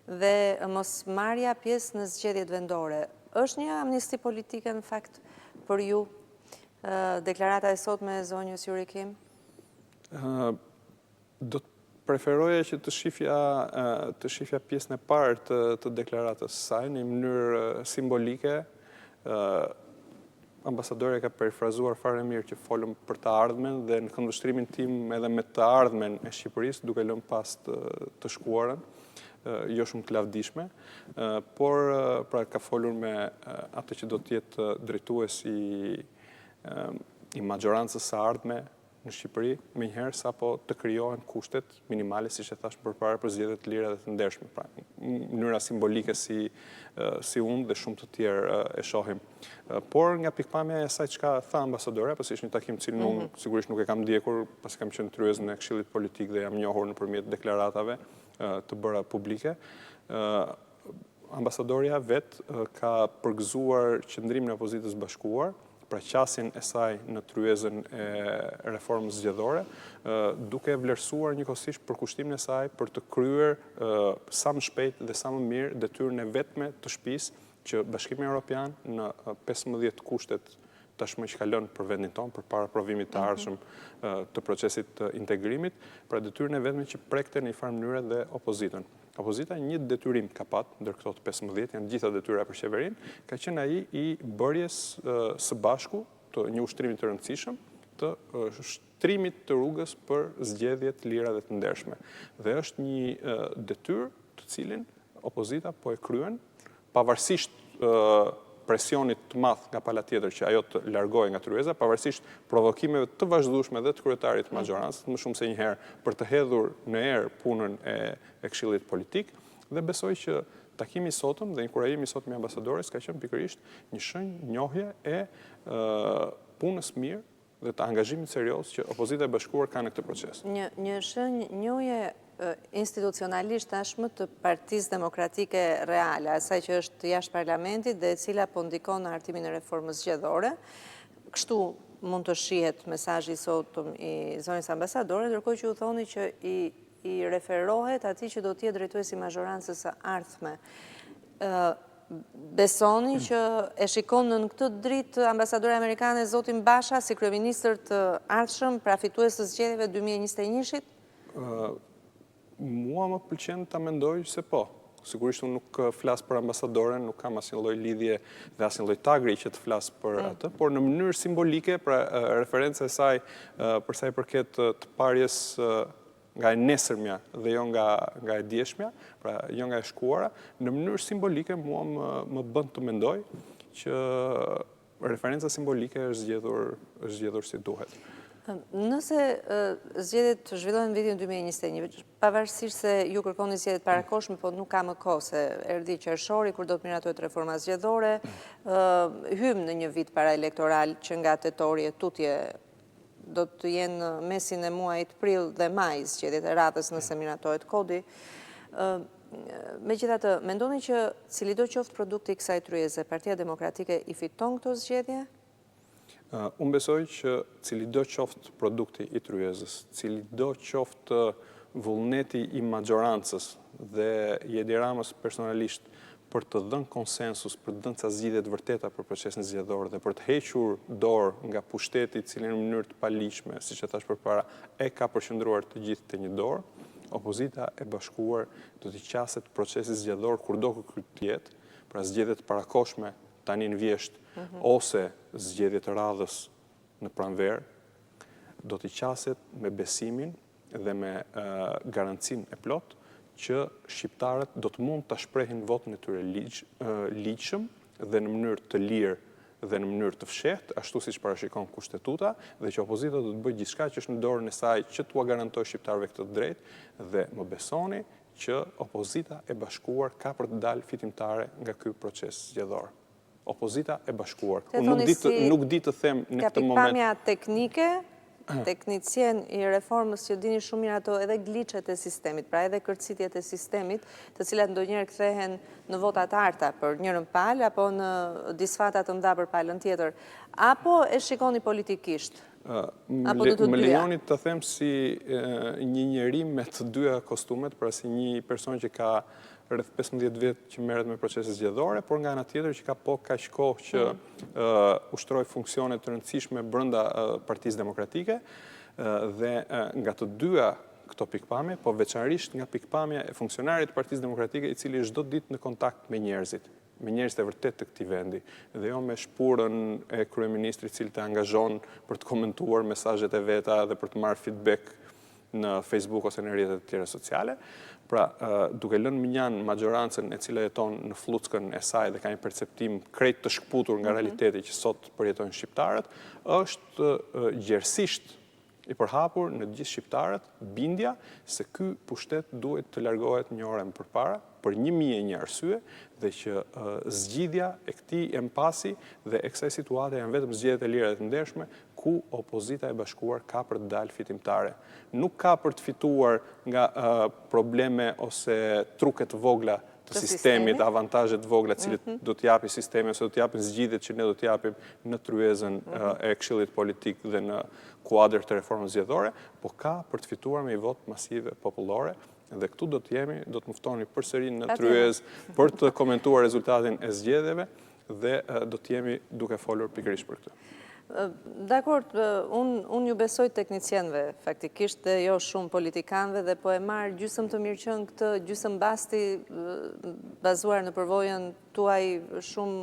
dhe mos marrja pjesë në zgjedhjet vendore. Është një amnisti politike në fakt për ju deklarata e sotme e zonjës Yuri Kim? Do të preferoja që të shifja pjesën e parë të deklaratës saj në mënyrë simbolike. ambasadore ka perifrazuar fare mirë që folëm për të ardhmen dhe në këndvështrimin tim edhe me të ardhmen e Shqipërisë, duke lënë pas të shkuarën, jo shumë të lavdishme, por pra ka folur me atë që do të jetë drejtues i majorancës së ardhme në Shqipëri, me njëherë sapo të krijohen kushtet minimale, siç e thash përpara, për zgjedhje të lira dhe të ndershme. Pra, në mënyra simbolike si unë dhe shumë të tjerë e shohim. Por nga pikpamja e asaj çka tha ambasadore, pasi ishte një takim cilin unë sigurisht nuk e kam ndjekur, pasi kam qenë kryes në Këshillit Politik dhe jam njohur nëpërmjet deklaratave të bëra publike, ambasadoria vetë ka përgëzuar qëndrimin e opozitës bashkuar, pra qasjen e saj në tryezën e reformës zgjedhore, duke vlerësuar njëkohësisht përkushtimin e saj për të kryer sa më shpejt dhe sa më mirë detyrën e vetme të shtëpisë që Bashkimi Evropian në 15 kushtet tashmë që kalon për vendin tonë, përpara provimit të ardhshëm të procesit të integrimit, pra detyrën e vetme që prekte në një farë mënyrë dhe opozitën. Opozita një detyrim ka patë, ndër këto të 15, janë gjitha detyra për qeverinë, ka qenë ai i bërjes së bashku të një ushtrimit të rëndësishëm, të shtrimit të rrugës për zgjedhje të lira dhe të ndershme. Dhe është një detyrë të cilin opozita po e kryen, pavarësisht presionit të madh nga pala tjetër që ajo të largohej nga tryeza, pavarësisht provokimeve të vazhdueshme dhe të kryetarit të majorancës, më shumë se një herë për të hedhur në erë punën e Këshillit Politik, dhe besoj që takimi i sotëm dhe inkurajimi i sotëm i ambasadores ka qenë pikërisht një shenjë njohje e punës mirë dhe të angazhimit serioz që opozita e bashkuar ka në këtë proces. Një shenjë njohje institucionalisht tashmë të Partisë Demokratike Reale, asaj që është jashtë parlamentit dhe e cila po ndikon në hartimin e reformës zgjedhore. Kështu mund të shihet mesazhi sotëm i zonës ambasadore, ndërkohë që u thoni që i referohet atij që do të jetë drejtuesi i majorancës së ardhme. Besoni që e shikon në këtë dritë ambasadore amerikane zotin Basha si kryeministër të ardhshëm, pra fitues të zgjedhjeve 2021-shit? Mua më pëlqen ta mendoj se po. Sigurisht unë nuk flas për ambasadoren, nuk kam asnjë lloj lidhje dhe asnjë lloj tagri që të flas për atë, por në mënyrë simbolike, pra referenca e saj për sa i përket të parjes nga e nesërmja dhe jo nga e dieshmja, pra jo nga e shkuara, në mënyrë simbolike mua më bën të mendoj që referenca simbolike është zgjedhur si duhet. Nëse zgjedhjet zhvillohen në vitin 2021, pavarësisht se ju kërkoni zgjedhjet parakohshme, po nuk ka më kohë se erdhi qershori kur do të miratohet reforma zgjedhore, hym në një vit paraelektoral që nga tetori e tutje do të jenë mesin e muajit prill dhe maj zgjedhjet e radhës nëse miratohet kodi. Megjithatë, mendoni që cilido qoftë produkti i kësaj tryeze, Partia Demokratike i fiton këto zgjedhje? Unë besoj që cilido qoftë produkti i tryezës, cilido qoftë vullneti i majorancës dhe Edi Ramës personalisht për të dhënë konsensus, për të dhënë ca zgjidhje të vërteta për procesin zgjedhor dhe për të hequr dorë nga pushteti i cili në mënyrë të paligjshme, siç e thash përpara, e ka përqendruar të gjithë te një dorë, opozita e bashkuar do t'i qaset procesit zgjedhor kurdo ky të jetë, pra zgjedhjet parakohshme tani në vjesht, ose zgjedhje të radhës në pranverë, do t'i qaset me besimin dhe me garancin e plot që shqiptarët do të mund të shprehin votën e tyre ligjshëm dhe në mënyrë të lirë dhe në mënyrë të fshehtë, ashtu siç parashikon kushtetuta, dhe që opozita do të bëjë gjithçka që është në dorën e saj që t'u garantoj shqiptarëve këtë drejtë dhe më besoni që opozita e bashkuar ka për të dalë fitimtare nga ky proces zgjedhor. Opozita e bashkuar. Unë nuk di të them në këtë moment. Ka pikpamja teknike, teknicien i reformës që dini shumë mirë ato edhe glitchet e sistemit, pra edhe kërcitjet e sistemit, të cilat ndonjëherë kthehen në vota të arta për njërën palë apo në disfata të mëdha për palën tjetër, apo e shikoni politikisht? Më lejoni të them si një njeri me të dyja kostumet, pra si një person që ka rreth 15 vjet që merret me procese zgjedhore, por nga ana tjetër që ka kaq kohë që ushtroi funksione të rëndësishme brenda Partisë Demokratike dhe nga të dyja këto pikpamje, po veçanërisht nga pikpamja e funksionarit të Partisë Demokratike i cili çdo ditë në kontakt me njerëzit, me njerëzit e vërtet të këtij vendi, dhe jo me shpurën e kryeministrit i cili të angazhon për të komentuar mesazhet e veta dhe për të marrë feedback në Facebook ose në rrjetet e tjera sociale. Pra, duke lënë minjan majorancën e cila jeton në fluckën e saj dhe ka një perceptim krejt të shkputur nga realiteti që sot përjetojnë shqiptarët, është gjerësisht i përhapur në gjithë shqiptarët bindja se ky pushtet duhet të largohet një orë më përpara për 1001 arsye dhe që zgjidhja e këtij empasi dhe e kësaj situate janë vetëm zgjedhjet e lira dhe të ndershme ku opozita e bashkuar ka për të dalë fitimtare. Nuk ka për të fituar nga probleme ose truke të vogla të sistemit, avantazhe të vogla të cilët do t'japi sistemi ose do t'japin zgjidhjet që ne do t'japim në tryezën e Këshillit Politik dhe në kuadër të reformës zgjedhore, po ka për të fituar me një vot masive popullore dhe këtu do të muftoni përsëri në tryezë për të komentuar rezultatin e zgjedhjeve dhe do t'jemi duke folur pikërisht për këtë. Dakord, unë ju besoj teknicienve, faktikisht dhe jo shumë politikanve, dhe po e marë gjysëm të mirëqen këtë gjysëm basti bazuar në përvojën tuaj shumë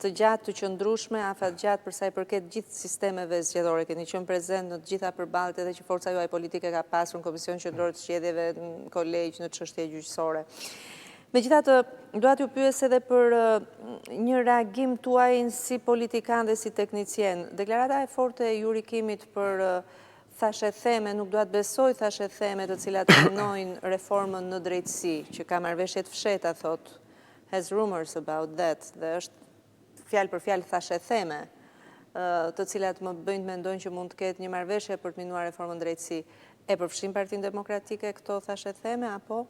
të gjatë të qëndrueshme, afat gjatë përsa i përket gjithë sistemeve zgjedhore, keni qenë prezent në të gjitha përballet edhe që forca juaj politike ka pasur në Komisionin Qendror të Zgjedhjeve, në kolegj, në çështje gjyqësore. Megjithatë, dua t'ju pyes edhe për një reagim tuaj si politikan dhe si teknicien. Deklarata e forte e Yuri Kimit për thashe theme, nuk dua të besoj thashe theme të cilat synojnë reformën në drejtësi, që ka marrëveshje të fshehta, thot, has rumors about that, dhe është fjalë për fjalë thashe theme, të cilat më bëjnë të mendojnë që mund të ketë një marrëveshje për të minuar reformën drejtësi. E përfshin Partinë Demokratike këto thashe theme, apo?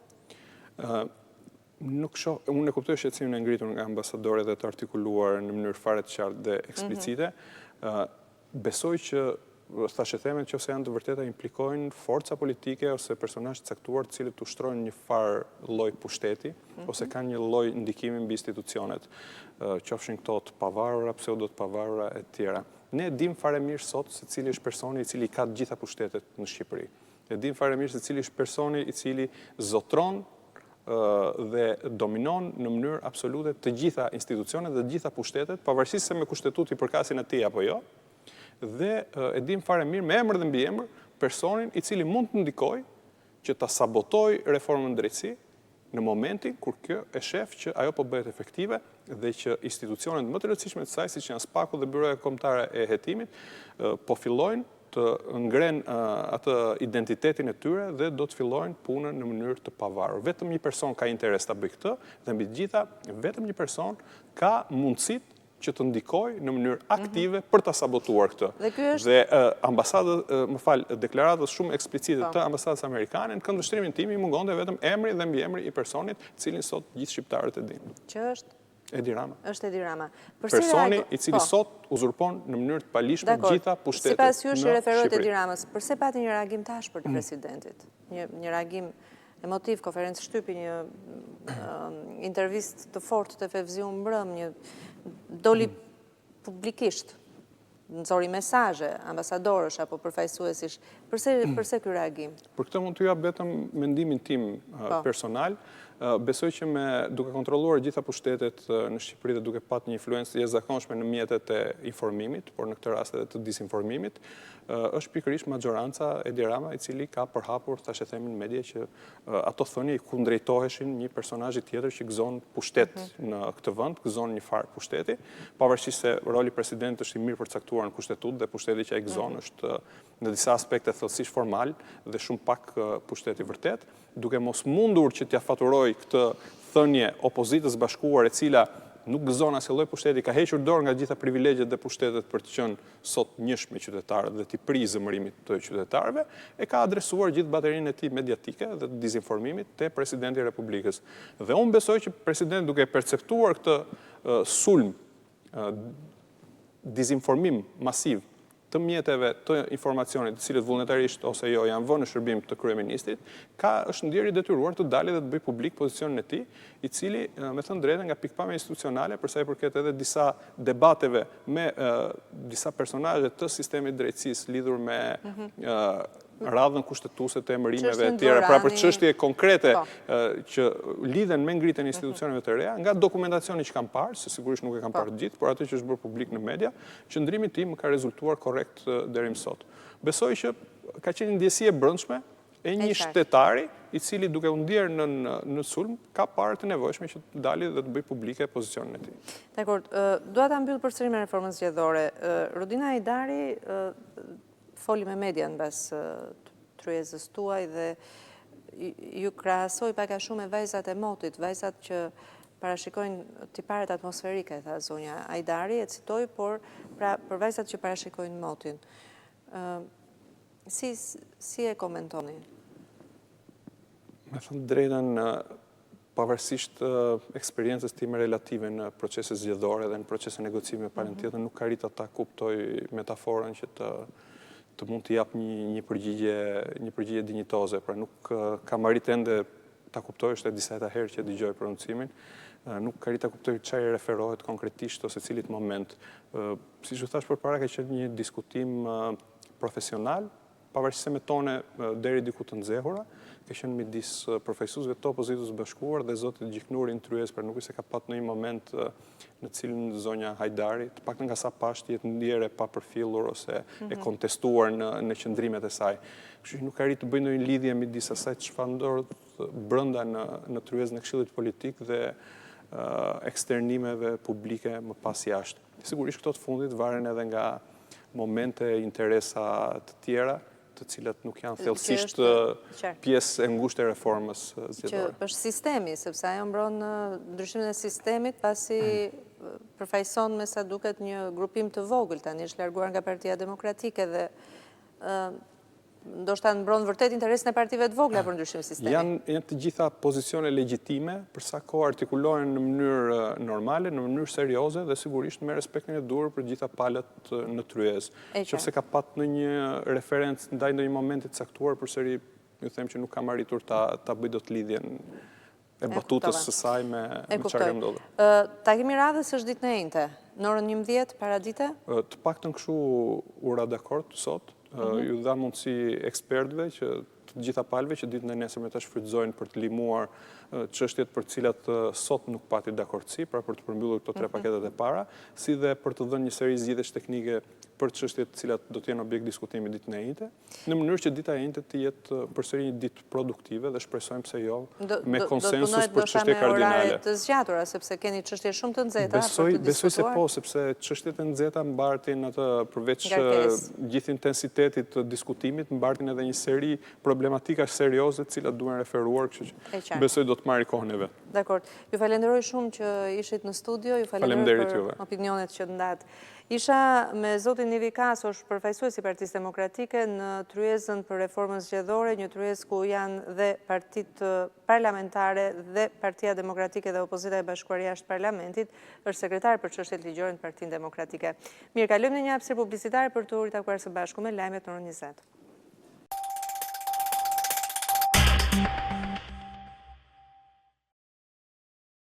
Nuk shoh, unë e kuptoj shqetësimin e ngritur nga ambasadorët dhe të artikuluar në mënyrë fare të qartë dhe eksplicite. Besoj që thashe theme nëse janë të vërteta implikojnë forca politike ose personazhe të caktuar të cilët ushtrojnë një farë lloj pushteti ose kanë një lloj ndikimi mbi institucionet, qofshin këto të pavarura, pseudo të pavarura e tjera. Ne dim fare mirë sot se cili është personi i cili ka të gjitha pushtetet në Shqipëri. E dim fare mirë se cili është personi i cili zotron dhe dominon në mënyrë absolute të gjitha institucionet dhe të gjitha pushtetet, pavarësisht se me kushtetut i përkasin atij apo jo, dhe e dim fare mirë me emër dhe mbi emër personin i cili mund të ndikojë që ta sabotojë reformën drejtësi në momentin kur kjo e shef që ajo po bëhet efektive dhe që institucionet më të rëndësishme të saj, siç janë SPAK-u dhe Byroja Kombëtare e Hetimit, po fillojnë të ngren atë identitetin e tyre dhe do të fillojnë punën në mënyrë të pavarur. Vetëm një person ka interes ta bëjë këtë dhe mbi të gjitha vetëm një person ka mundësitë që të ndikojë në mënyrë aktive për ta sabotuar këtë. Dhe deklaratës shumë eksplicite të ambasadës amerikane në këndvështrimin tim i mungonte vetëm emri dhe mbiemri i personit, cilin sot gjithë shqiptarët e dinë. Që është? Edi Rama. Është Edi Rama. Personi i cili sot uzurpon në mënyrë të palishme gjitha pushtetet në Shqipëri. Sipas jush referohet Edi Ramës, përse pati një reagim tash për të presidentit? Një reagim emotiv, konferencë shtypi, një intervistë të fortë të televiziu mbrëm, një doli publikisht, nxori mesazhe, ambasadorësh apo përfaqësuesish. Përse ky reagim? Për këtë mund të jap vetëm mendimin tim personal. Besoj që duke kontrolluar gjitha pushtetet në Shqipëri dhe duke pat një influencë jashtëzakonshme në mjetet e informimit, por në këtë rast edhe të disinformimit, është pikërisht majoranca Edi Rama i cili ka përhapur thashë themin media që ato thënie i kundrejtoheshin një personazhi tjetër që gëzon pushtet në këtë vend, gëzon një farë pushteti, pavarësisht se roli presidentit është i mirë përcaktuar në kushtetut dhe pushteti që ai gëzon është në disa aspekte thellësisht formal dhe shumë pak pushteti vërtet, duke mos mundur që t'ja faturoj këtë thënie opozitës bashkuar e cila nuk gëzon asnjë lloj pushteti, ka hequr dorë nga gjitha privilegjet dhe pushtetet për të qenë sot njëshme qytetarët dhe t'i prizë zëmërimit të qytetarëve, e ka adresuar gjithë baterinë e tij mediatike dhe të dizinformimit te presidenti i Republikës. Dhe unë besoj që presidenti duke perceptuar këtë sulm, dizinformim masiv të mjeteve të informacionit, të cilët vullnetarisht ose jo janë vënë në shërbim të kryeministrit, është ndjerë i detyruar të dalë dhe të bëjë publik pozicionin e tij, i cili, me thënë drejtën, nga pikpamja institucionale, përsa i përket edhe disa debateve me disa personazhe të sistemit drejtësisë lidhur me radhën kushtetuese të emërimeve e tjera, pra për çështje konkrete që lidhen me ngritjen e institucioneve të reja, nga dokumentacioni që kam parë, se sigurisht nuk e kam parë gjithë, por atë që është bërë publik në media, qëndrimi tim ka rezultuar korrekt deri më sot. Besoj që ka qenë ndjesie e brendshme e një shtetari i cili duke u ndjerë në sulm ka parë të nevojshme që të dali dhe të bëj publike pozicionin e tij. Dakor, dua ta mbyll përsëri me reformën zgjedhore. Rodina Hajdari foli me median mbas tryezës tuaj dhe ju krahasoi pak a shumë me vajzat e motit, vajzat që parashikojnë tiparet atmosferike, tha zonja Hajdari, e citoj, por pra për vajzat që parashikojnë motin. Si e komentoni? Me thënë drejtën, pavarësisht eksperiencës time relative në procese zgjedhore dhe në procese negocime me palën tjetër, nuk ka arritur ta kuptoj metaforën që të mund të jap një përgjigje dinjitoze. Pra nuk kam arritur ende ta kuptoj, është e disa herë që dëgjoj prononcimin, nuk ka arritur ta kuptoj çfarë referohet konkretisht ose cilit moment. Siç u thash përpara, ka qenë një diskutim profesional, pavarësisht se me tone deri diku të nxehura, ka qenë midis përfaqësuesve të Opozitës së Bashkuar dhe zotit Gjiknurin tryez, pra nuk është se ka pat në një moment në cilin zonja Hajdari, të paktën nga sa pash jetë ndjerë e pa përfillur ose e kontestuar në qëndrimet e saj. Kështu që nuk ka arritur të bëjë ndonjë lidhje midis asaj çfarë ndodh brenda në tryezën e Këshillit Politik dhe eksternimeve publike më pas jashtë. Sigurisht këto të fundit varen edhe nga momente, interesa të tjera, të cilat nuk janë thellësisht pjesë e ngushtë e reformës zgjedhore. Që është sistemi, sepse ajo mbron ndryshimin e sistemit, pasi përfaqëson me sa duket një grupim të vogël, tani është larguar nga Partia Demokratike dhe ndoshta mbron vërtet interesin e partive të vogla për ndryshimin e sistemit. Janë të gjitha pozicione legjitime, për sa kohë artikulohen në mënyrë normale, në mënyrë serioze dhe sigurisht me respektin e duhur për gjitha palët në tryezë. Nëse ka pat në një referencë ndaj ndonjë momenti të caktuar, përsëri ju them që nuk kam arritur ta bëj dot lidhjen e batutës së saj me çfarë ka ndodhur. Takimi radhës është ditën e njëjtë, në orën 11 paradite? Të paktën kështu u ra dakord sot. Ju dha mundësi ekspertëve që të gjitha palëve që ditën e nesërme ta shfrytëzojnë për të limuar çështjet për të cilat sot nuk pati dakordsi, pra për të përmbyllur këto 3 paketet e para, si dhe për të dhënë një seri zgjidhjesh teknike për çështjet të cilat do të jenë objekt diskutimi ditën e njëjtë, në mënyrë që dita e njëjtë të jetë përsëri një ditë produktive dhe shpresojmë se jo me konsensus për çështje kardinale. Do të të zgjatura, sepse keni çështje shumë të nxehta për të diskutuar. Besoj se po, sepse çështjet e nxehta mbartin atë përveç gjithë intensitetit të diskutimit, mbartin edhe një seri problematika serioze të cilat duhen referuar, kështu që besoj do të marrë kohën e vet. Dakor. Ju falenderoj shumë që ishit në studio, ju falenderoj për opinionet që ndat. Isha me zotin Ivi Kaso, është përfaqësues i Partisë Demokratike në tryezën për reformën zgjedhore, një tryezë ku janë dhe partitë parlamentare dhe Partia Demokratike dhe Opozita e bashkuar jashtë parlamentit, është sekretar për çështjet ligjore në Partinë Demokratike. Mirë, kalojmë në një hapësirë publicitare për të u ritakuar së bashku me lajmet në orën 20.